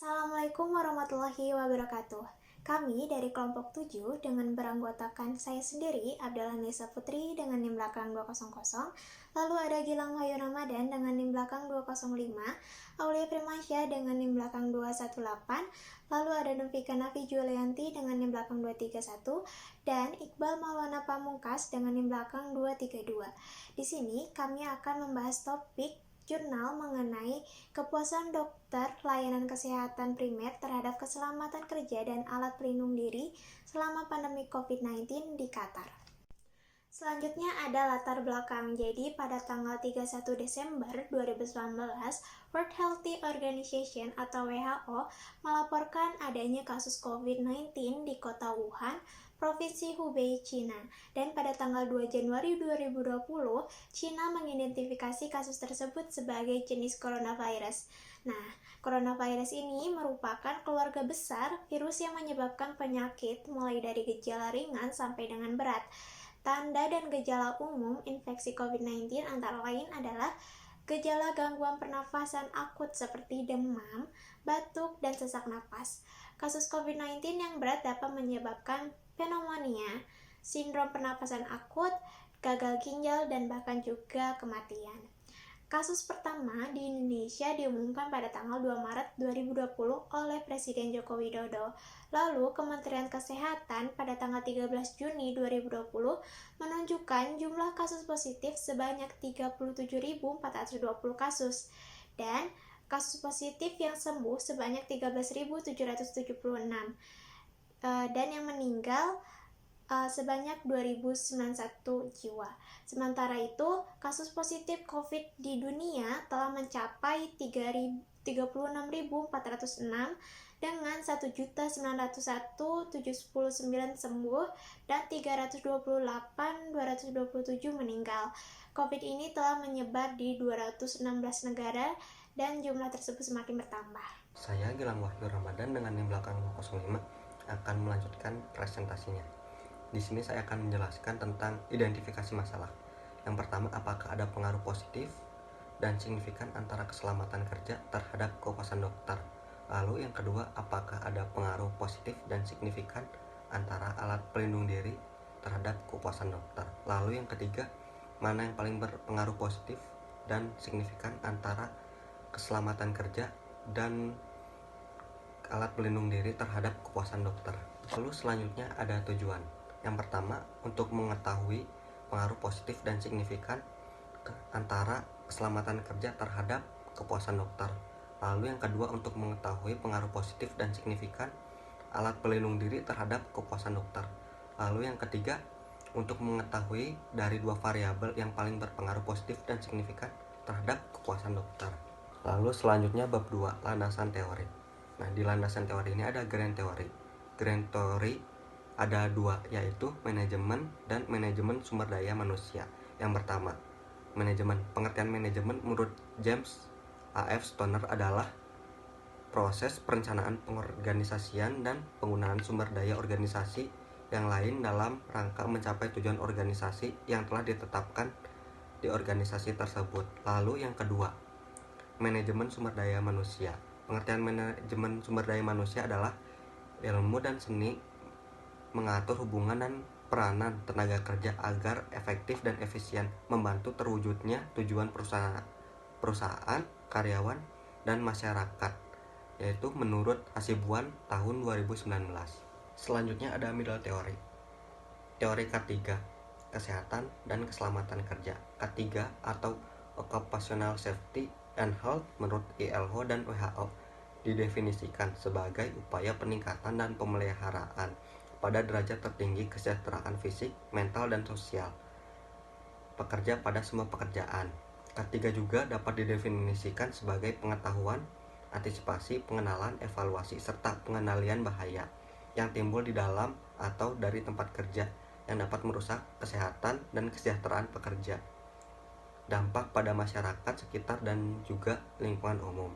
Assalamualaikum warahmatullahi wabarakatuh. Kami dari kelompok 7 dengan beranggotakan saya sendiri, Abdallah Nisa Putri dengan NIM belakang 200, lalu ada Gilang Wahyu Ramadan dengan NIM belakang 205, Aulia Firmansyah dengan NIM belakang 218, lalu ada Nufika Nafi Julianti dengan NIM belakang 231, dan Iqbal Maulana Pamungkas dengan NIM belakang 232. Di sini kami akan membahas topik jurnal mengenai kepuasan dokter layanan kesehatan primer terhadap keselamatan kerja dan alat pelindung diri selama pandemi COVID-19 di Qatar. Selanjutnya ada latar belakang. Jadi pada tanggal 31 Desember 2019, World Health Organization atau WHO melaporkan adanya kasus COVID-19 di kota Wuhan, Provinsi Hubei, Cina. Dan pada tanggal 2 Januari 2020, Cina mengidentifikasi kasus tersebut sebagai jenis coronavirus. Nah, coronavirus ini merupakan keluarga besar virus yang menyebabkan penyakit mulai dari gejala ringan sampai dengan berat. Tanda dan gejala umum infeksi COVID-19 antara lain adalah gejala gangguan pernafasan akut seperti demam, batuk, dan sesak napas. Kasus COVID-19 yang berat dapat menyebabkan pneumonia, sindrom pernapasan akut, gagal ginjal, dan bahkan juga kematian. Kasus pertama di Indonesia diumumkan pada tanggal 2 Maret 2020 oleh Presiden Joko Widodo. Lalu, Kementerian Kesehatan pada tanggal 13 Juni 2020 menunjukkan jumlah kasus positif sebanyak 37.420 kasus dan kasus positif yang sembuh sebanyak 13.776 dan yang meninggal sebanyak 2.091 jiwa. Sementara itu, kasus positif COVID di dunia telah mencapai 36.406 dengan 1.901.719 sembuh dan 328.227 meninggal. COVID ini telah menyebar di 216 negara dan jumlah tersebut semakin bertambah. Saya Gilang Wahyu Ramadan dengan NIM belakang 05 akan melanjutkan presentasinya. Di sini saya akan menjelaskan tentang identifikasi masalah. Yang pertama, apakah ada pengaruh positif dan signifikan antara keselamatan kerja terhadap kepuasan dokter. Lalu yang kedua, apakah ada pengaruh positif dan signifikan antara alat pelindung diri terhadap kepuasan dokter. Lalu yang ketiga, mana yang paling berpengaruh positif dan signifikan antara keselamatan kerja dan alat pelindung diri terhadap kepuasan dokter. Lalu selanjutnya ada tujuan. Yang pertama, untuk mengetahui pengaruh positif dan signifikan antara keselamatan kerja terhadap kepuasan dokter. Lalu yang kedua, untuk mengetahui pengaruh positif dan signifikan alat pelindung diri terhadap kepuasan dokter. Lalu yang ketiga, untuk mengetahui dari dua variabel yang paling berpengaruh positif dan signifikan terhadap kepuasan dokter. Lalu selanjutnya bab 2, landasan teori. Nah, di landasan teori ini ada grand teori. Grand teori ada dua, yaitu manajemen dan manajemen sumber daya manusia. Yang pertama, manajemen. Pengertian manajemen menurut James A.F. Stoner adalah proses perencanaan, pengorganisasian, dan penggunaan sumber daya organisasi yang lain dalam rangka mencapai tujuan organisasi yang telah ditetapkan di organisasi tersebut. Lalu yang kedua, manajemen sumber daya manusia. Pengertian manajemen sumber daya manusia adalah ilmu dan seni mengatur hubungan dan peranan tenaga kerja agar efektif dan efisien membantu terwujudnya tujuan perusahaan, karyawan, dan masyarakat, yaitu menurut Hasibuan tahun 2019. Selanjutnya ada middle teori. Teori K3, kesehatan dan keselamatan kerja. K3 atau Occupational Safety and Health menurut ILO dan WHO didefinisikan sebagai upaya peningkatan dan pemeliharaan pada derajat tertinggi kesejahteraan fisik, mental, dan sosial pekerja pada semua pekerjaan. Ketiga juga dapat didefinisikan sebagai pengetahuan, antisipasi, pengenalan, evaluasi, serta pengendalian bahaya yang timbul di dalam atau dari tempat kerja yang dapat merusak kesehatan dan kesejahteraan pekerja, dampak pada masyarakat sekitar dan juga lingkungan umum.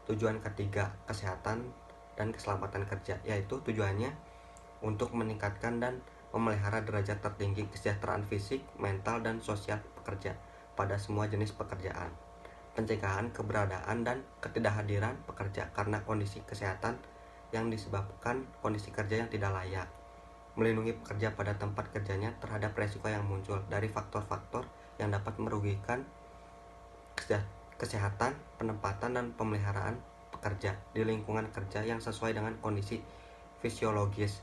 Tujuan ketiga, kesehatan dan keselamatan kerja, yaitu tujuannya untuk meningkatkan dan memelihara derajat tertinggi kesejahteraan fisik, mental, dan sosial pekerja pada semua jenis pekerjaan. pencegahan keberadaan dan ketidakhadiran pekerja karena kondisi kesehatan yang disebabkan kondisi kerja yang tidak layak, melindungi pekerja pada tempat kerjanya terhadap resiko yang muncul dari faktor-faktor yang dapat merugikan kesehatan, penempatan, dan pemeliharaan pekerja di lingkungan kerja yang sesuai dengan kondisi fisiologis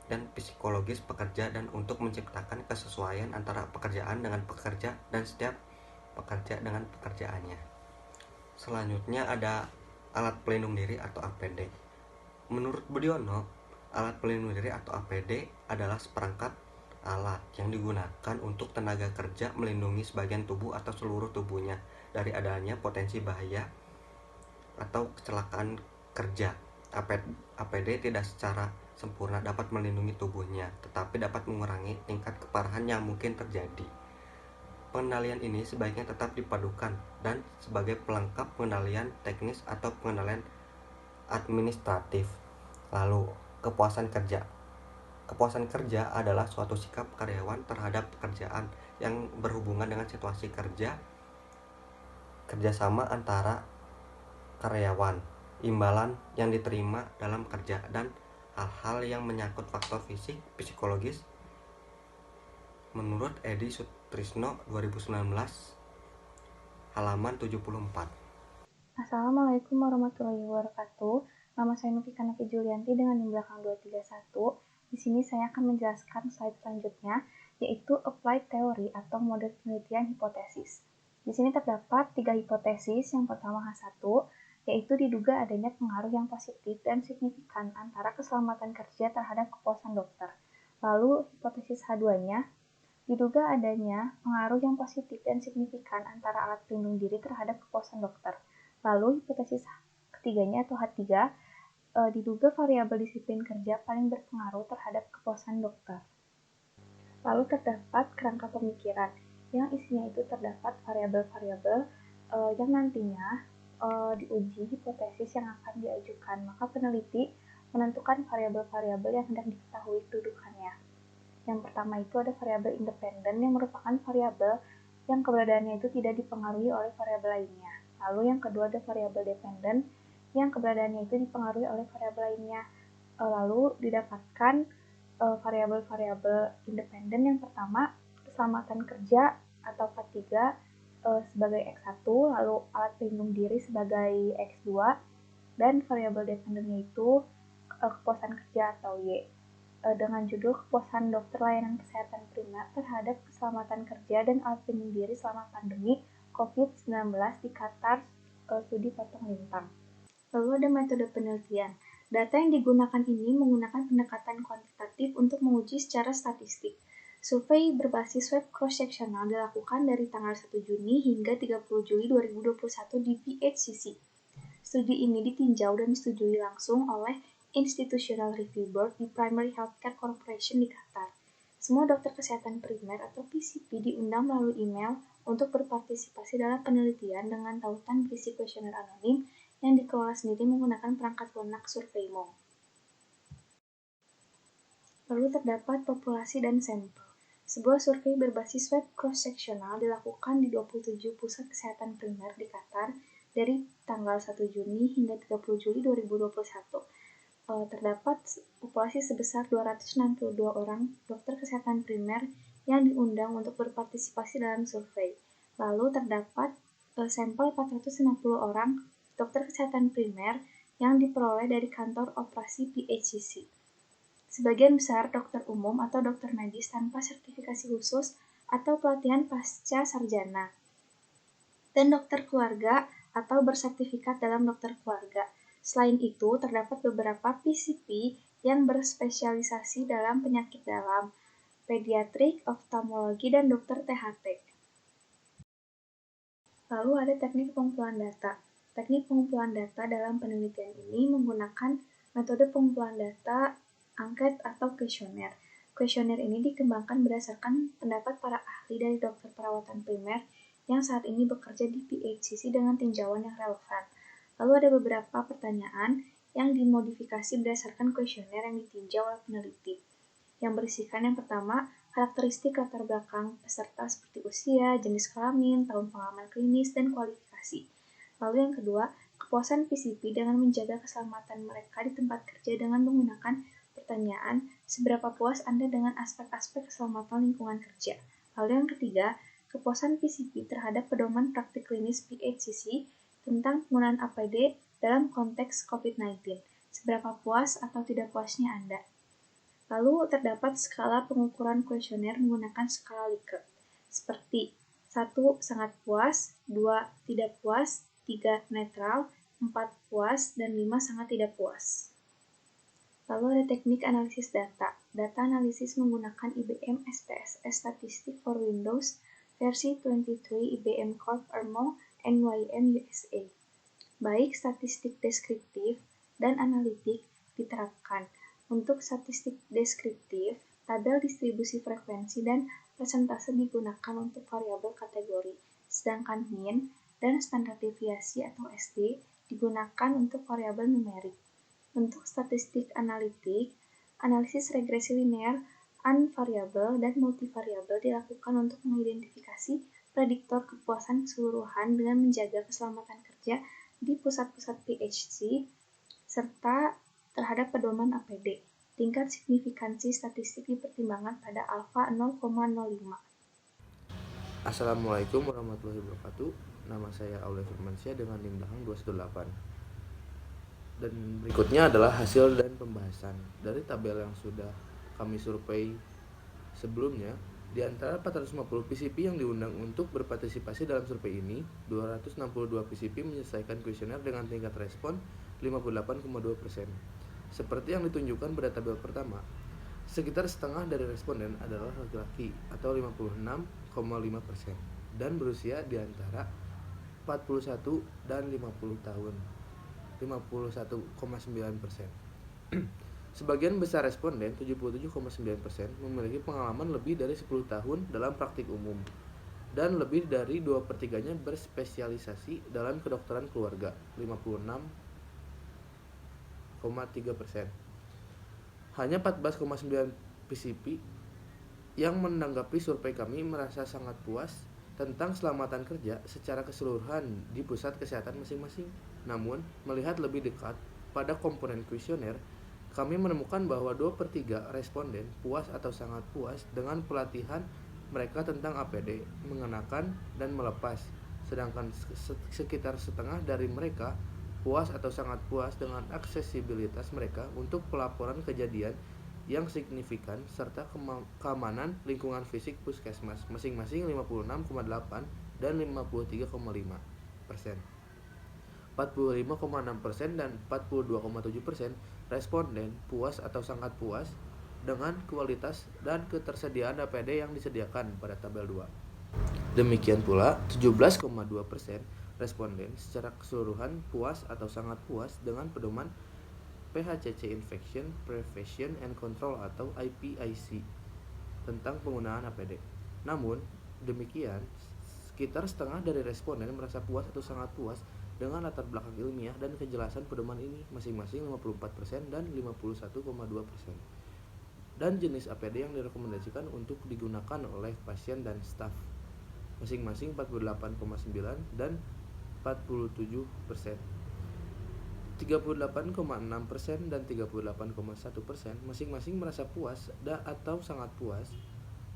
dan psikologis pekerja dan untuk menciptakan kesesuaian antara pekerjaan dengan pekerja dan setiap pekerja dengan pekerjaannya. Selanjutnya ada alat pelindung diri atau APD. Menurut Budiono, alat pelindung diri atau APD adalah seperangkat alat yang digunakan untuk tenaga kerja melindungi sebagian tubuh atau seluruh tubuhnya dari adanya potensi bahaya atau kecelakaan kerja. APD tidak secara sempurna dapat melindungi tubuhnya, tetapi dapat mengurangi tingkat keparahan yang mungkin terjadi. Pengendalian ini sebaiknya tetap dipadukan dan sebagai pelengkap pengendalian teknis atau pengendalian administratif. Lalu, kepuasan kerja. Kepuasan kerja adalah suatu sikap karyawan terhadap pekerjaan yang berhubungan dengan situasi kerja, kerjasama antara karyawan, imbalan yang diterima dalam kerja, dan hal-hal yang menyangkut faktor fisik, psikologis. Menurut Edi Sutrisno 2019 halaman 74. Assalamualaikum warahmatullahi wabarakatuh. Nama saya Novika Naki Julianti dengan NIM belakang 231. Di sini saya akan menjelaskan slide selanjutnya, yaitu applied theory atau model penelitian hipotesis. Di sini terdapat 3 hipotesis. Yang pertama H1, yaitu diduga adanya pengaruh yang positif dan signifikan antara keselamatan kerja terhadap kepuasan dokter. Lalu hipotesis H2-nya, diduga adanya pengaruh yang positif dan signifikan antara alat pelindung diri terhadap kepuasan dokter. Lalu hipotesis ketiganya atau H3, diduga variabel disiplin kerja paling berpengaruh terhadap kepuasan dokter. Lalu terdapat kerangka pemikiran yang isinya itu terdapat variabel-variabel yang nantinya diuji hipotesis yang akan diajukan. Maka peneliti menentukan variabel-variabel yang hendak diketahui kedudukannya. Yang pertama itu ada variabel independen yang merupakan variabel yang keberadaannya itu tidak dipengaruhi oleh variabel lainnya. Lalu yang kedua ada variabel dependen yang keberadaannya itu dipengaruhi oleh variabel lainnya. Lalu didapatkan variabel-variabel independen yang pertama keselamatan kerja atau K3 sebagai X1, lalu alat pelindung diri sebagai X2, dan variabel dependennya itu kepuasan kerja atau Y. Dengan judul kepuasan dokter layanan kesehatan primer terhadap keselamatan kerja dan alat pelindung diri selama pandemi COVID-19 di Qatar studi potong lintang. Lalu ada metode penelitian. Data yang digunakan ini menggunakan pendekatan kuantitatif untuk menguji secara statistik. Survei berbasis web cross-sectional dilakukan dari tanggal 1 Juni hingga 30 Juli 2021 di PHCC. Studi ini ditinjau dan disetujui langsung oleh Institutional Review Board di Primary Healthcare Corporation di Qatar. Semua dokter kesehatan primer atau PCP diundang melalui email untuk berpartisipasi dalam penelitian dengan tautan berisi kuesioner anonim yang dikelola sendiri menggunakan perangkat lunak SurveyMonkey. Lalu terdapat populasi dan sampel. Sebuah survei berbasis web cross-sectional dilakukan di 27 pusat kesehatan primer di Qatar dari tanggal 1 Juni hingga 30 Juli 2021. Terdapat populasi sebesar 262 orang dokter kesehatan primer yang diundang untuk berpartisipasi dalam survei. Lalu terdapat sampel 460 orang dokter kesehatan primer yang diperoleh dari kantor operasi PHCC. Sebagian besar dokter umum atau dokter medis tanpa sertifikasi khusus atau pelatihan pasca sarjana, dan dokter keluarga atau bersertifikat dalam dokter keluarga. Selain itu, terdapat beberapa PCP yang berspesialisasi dalam penyakit dalam, pediatrik, oftalmologi, dan dokter THT. Lalu ada teknik pengumpulan data. Teknik pengumpulan data dalam penelitian ini menggunakan metode pengumpulan data angket atau kuesioner. Kuesioner ini dikembangkan berdasarkan pendapat para ahli dari dokter perawatan primer yang saat ini bekerja di PHCC dengan tinjauan yang relevan. Lalu ada beberapa pertanyaan yang dimodifikasi berdasarkan kuesioner yang ditinjau oleh peneliti, yang berisikan yang pertama, karakteristik latar belakang peserta seperti usia, jenis kelamin, tahun pengalaman klinis, dan kualifikasi. identifikasi. Lalu yang kedua, kepuasan PCP dengan menjaga keselamatan mereka di tempat kerja dengan menggunakan pertanyaan, seberapa puas Anda dengan aspek-aspek keselamatan lingkungan kerja? Lalu yang ketiga, kepuasan PCP terhadap pedoman praktik klinis PHCC tentang penggunaan APD dalam konteks COVID-19. Seberapa puas atau tidak puasnya Anda? Lalu terdapat skala pengukuran kuesioner menggunakan skala Likert, seperti 1. Sangat puas, 2. Tidak puas, 3. Netral, 4. Puas, dan 5. Sangat tidak puas. Lalu ada teknik analisis data. Data analisis menggunakan IBM SPSS Statistik for Windows versi 23 IBM Corp Ermo NYM USA. Baik statistik deskriptif dan analitik diterapkan. Untuk statistik deskriptif, tabel distribusi frekuensi dan persentase digunakan untuk variabel kategori, sedangkan mean dan standar deviasi atau SD digunakan untuk variabel numerik. Untuk statistik analitik, analisis regresi linear, unvariable, dan multivariabel dilakukan untuk mengidentifikasi prediktor kepuasan keseluruhan dengan menjaga keselamatan kerja di pusat-pusat PHC serta terhadap pedoman APD. Tingkat signifikansi statistik dipertimbangkan pada alfa 0,05. Assalamualaikum warahmatullahi wabarakatuh. Nama saya Aulay Firmansyah dengan NIM belakang 218. Dan berikutnya adalah hasil dan pembahasan. Dari tabel yang sudah kami survei sebelumnya, di antara 450 PCP yang diundang untuk berpartisipasi dalam survei ini, 262 PCP menyelesaikan kuesioner dengan tingkat respon 58,2%. Seperti yang ditunjukkan pada tabel pertama, sekitar setengah dari responden adalah laki-laki atau 56,5% dan berusia di antara 41 dan 50 tahun, 51,9%. Sebagian besar responden, 77,9%, memiliki pengalaman lebih dari 10 tahun dalam praktik umum dan lebih dari 2/3-nya berspesialisasi dalam kedokteran keluarga, 56,3%. Hanya 14,9 PCP yang menanggapi survei kami merasa sangat puas tentang keselamatan kerja secara keseluruhan di pusat kesehatan masing-masing. Namun, melihat lebih dekat pada komponen kuesioner, kami menemukan bahwa 2/3 responden puas atau sangat puas dengan pelatihan mereka tentang APD, mengenakan dan melepas, sedangkan sekitar setengah dari mereka puas atau sangat puas dengan aksesibilitas mereka untuk pelaporan kejadian yang signifikan serta keamanan lingkungan fisik puskesmas, masing-masing 56,8 dan 53,5%. 45,6% dan 42,7% responden puas atau sangat puas dengan kualitas dan ketersediaan APD yang disediakan pada tabel 2. Demikian pula, 17,2% responden secara keseluruhan puas atau sangat puas dengan pedoman PHCC Infection Prevention and Control atau IPIC tentang penggunaan APD. Namun, demikian, sekitar setengah dari responden merasa puas atau sangat puas dengan latar belakang ilmiah dan kejelasan pedoman ini, masing-masing 54% dan 51,2%. Dan jenis APD yang direkomendasikan untuk digunakan oleh pasien dan staf, masing-masing 48,9 dan 47%. 38,6% dan 38,1% masing-masing merasa puas atau sangat puas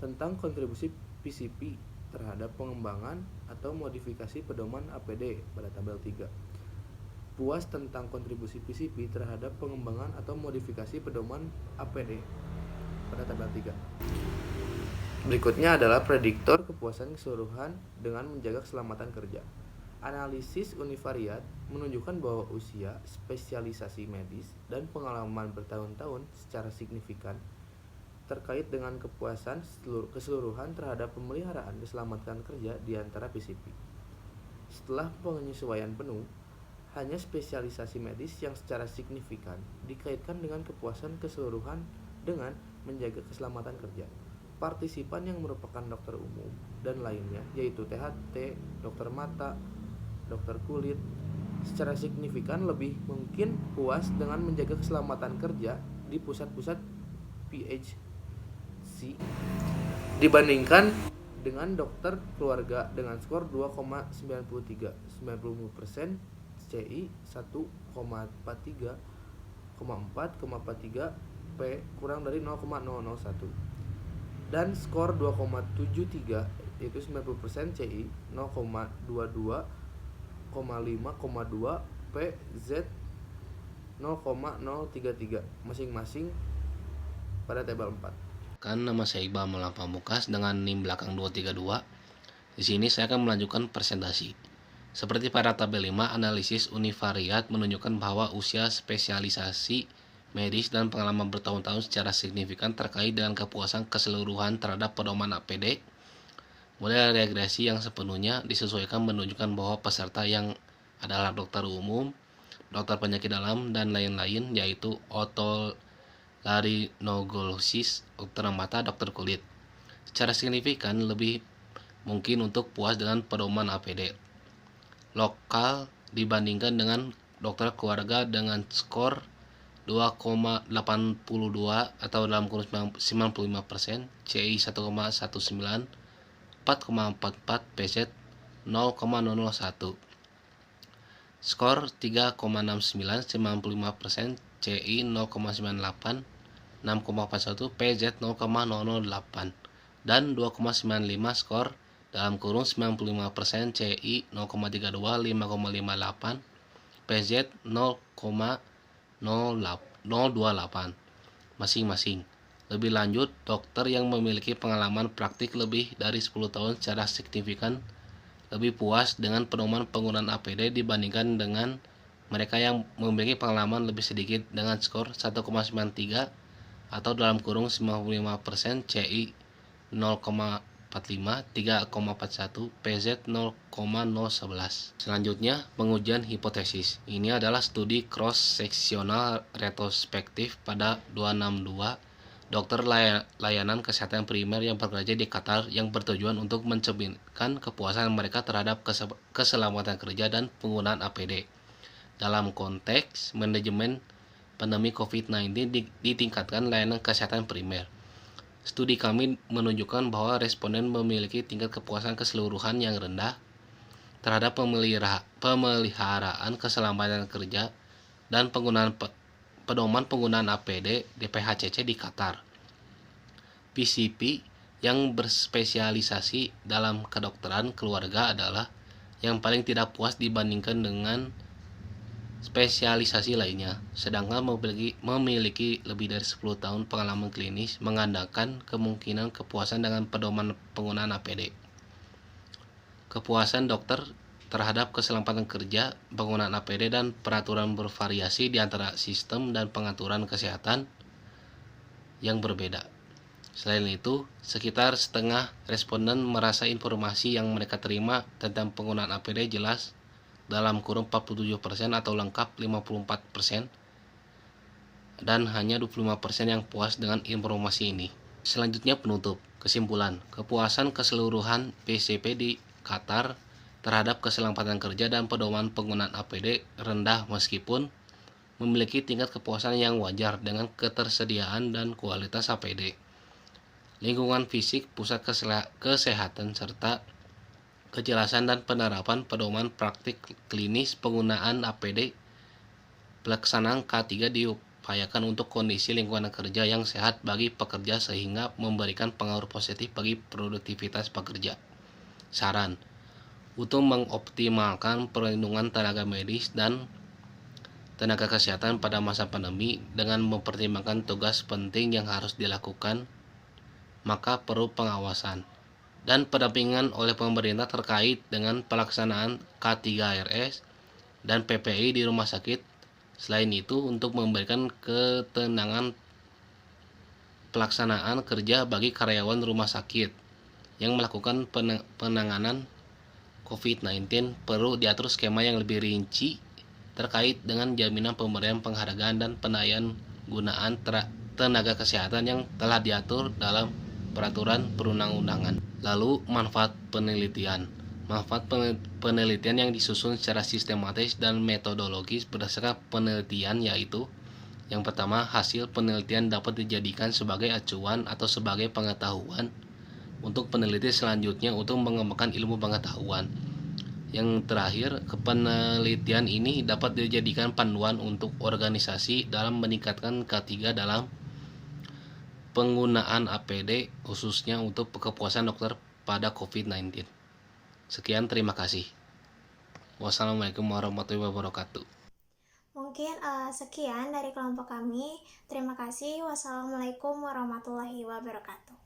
tentang kontribusi PCP terhadap pengembangan atau modifikasi pedoman APD pada tabel 3. Puas tentang kontribusi PCP terhadap pengembangan atau modifikasi pedoman APD pada tabel 3. Berikutnya adalah prediktor kepuasan keseluruhan dengan menjaga keselamatan kerja. Analisis univariat menunjukkan bahwa usia, spesialisasi medis, dan pengalaman bertahun-tahun secara signifikan terkait dengan kepuasan keseluruhan terhadap pemeliharaan keselamatan kerja di antara PCP. Setelah penyesuaian penuh, hanya spesialisasi medis yang secara signifikan dikaitkan dengan kepuasan keseluruhan dengan menjaga keselamatan kerja. Partisipan yang merupakan dokter umum dan lainnya, yaitu THT, dokter mata, dokter kulit, secara signifikan lebih mungkin puas dengan menjaga keselamatan kerja di pusat-pusat PHC dibandingkan dengan dokter keluarga dengan skor 2,93, 90% CI 1,43, 4,43 P kurang dari 0,001 dan skor 2,73 yaitu 90% CI 0,22, 5,2 P Z 0,033 masing-masing pada tabel 4. Kan nama saya Iqbal Maulana Pamungkas dengan NIM belakang 232. Di sini saya akan melanjutkan presentasi. Seperti pada tabel 5, analisis univariat menunjukkan bahwa usia, spesialisasi medis dan pengalaman bertahun-tahun secara signifikan terkait dengan kepuasan keseluruhan terhadap pedoman APD. Model regresi yang sepenuhnya disesuaikan menunjukkan bahwa peserta yang adalah dokter umum, dokter penyakit dalam, dan lain-lain, yaitu otolaryngolosis, dokter mata, dokter kulit, secara signifikan lebih mungkin untuk puas dengan pedoman APD lokal dibandingkan dengan dokter keluarga dengan skor 2,82 atau dalam kurun 95%, CI 1,19, 4,44, PZ 0,001. Skor 3,69, 95%, CI 0,98, 6,41, PZ 0,008, dan 2,95 skor dalam kurung 95%, CI 0,32, 5,58, PZ 0,028 masing-masing. Lebih lanjut, dokter yang memiliki pengalaman praktik lebih dari 10 tahun secara signifikan lebih puas dengan pedoman penggunaan APD dibandingkan dengan mereka yang memiliki pengalaman lebih sedikit dengan skor 1,93 atau dalam kurung 95%, CI 0,45, 3,41, PZ 0,011. Selanjutnya, pengujian hipotesis. Ini adalah studi cross-seksional retrospektif pada 262 dokter layanan kesehatan primer yang bekerja di Qatar yang bertujuan untuk mencerminkan kepuasan mereka terhadap keselamatan kerja dan penggunaan APD dalam konteks manajemen pandemi COVID-19 ditingkatkan layanan kesehatan primer. Studi kami menunjukkan bahwa responden memiliki tingkat kepuasan keseluruhan yang rendah terhadap pemeliharaan keselamatan kerja dan penggunaan pedoman penggunaan APD DPHCC di Qatar. PCP yang berspesialisasi dalam kedokteran keluarga adalah yang paling tidak puas dibandingkan dengan spesialisasi lainnya, sedangkan memiliki lebih dari 10 tahun pengalaman klinis mengandalkan kemungkinan kepuasan dengan pedoman penggunaan APD. Kepuasan dokter terhadap keselamatan kerja, penggunaan APD, dan peraturan bervariasi di antara sistem dan pengaturan kesehatan yang berbeda. Selain itu, sekitar setengah responden merasa informasi yang mereka terima tentang penggunaan APD jelas dalam kurun 47% atau lengkap 54%, dan hanya 25% yang puas dengan informasi ini. Selanjutnya penutup. Kesimpulan, kepuasan keseluruhan PCP di Qatar terhadap keselamatan kerja dan pedoman penggunaan APD rendah meskipun memiliki tingkat kepuasan yang wajar dengan ketersediaan dan kualitas APD, lingkungan fisik, pusat kesehatan, serta kejelasan dan penerapan pedoman praktik klinis penggunaan APD. Pelaksanaan K3 diupayakan untuk kondisi lingkungan kerja yang sehat bagi pekerja sehingga memberikan pengaruh positif bagi produktivitas pekerja. Saran untuk mengoptimalkan perlindungan tenaga medis dan tenaga kesehatan pada masa pandemi dengan mempertimbangkan tugas penting yang harus dilakukan, maka perlu pengawasan dan pendampingan oleh pemerintah terkait dengan pelaksanaan K3RS dan PPI di rumah sakit. Selain itu, untuk memberikan ketenangan pelaksanaan kerja bagi karyawan rumah sakit yang melakukan penanganan COVID-19, perlu diatur skema yang lebih rinci terkait dengan jaminan pemberian penghargaan dan pendayaan gunaan tenaga kesehatan yang telah diatur dalam peraturan perundang-undangan. Lalu, manfaat penelitian. Manfaat penelitian yang disusun secara sistematis dan metodologis berdasarkan penelitian yaitu: yang pertama, hasil penelitian dapat dijadikan sebagai acuan atau sebagai pengetahuan untuk peneliti selanjutnya untuk mengembangkan ilmu pengetahuan. Yang terakhir, penelitian ini dapat dijadikan panduan untuk organisasi dalam meningkatkan K3 dalam penggunaan APD khususnya untuk kepuasan dokter pada COVID-19. Sekian, terima kasih. Wassalamualaikum warahmatullahi wabarakatuh. Mungkin sekian dari kelompok kami. Terima kasih. Wassalamualaikum warahmatullahi wabarakatuh.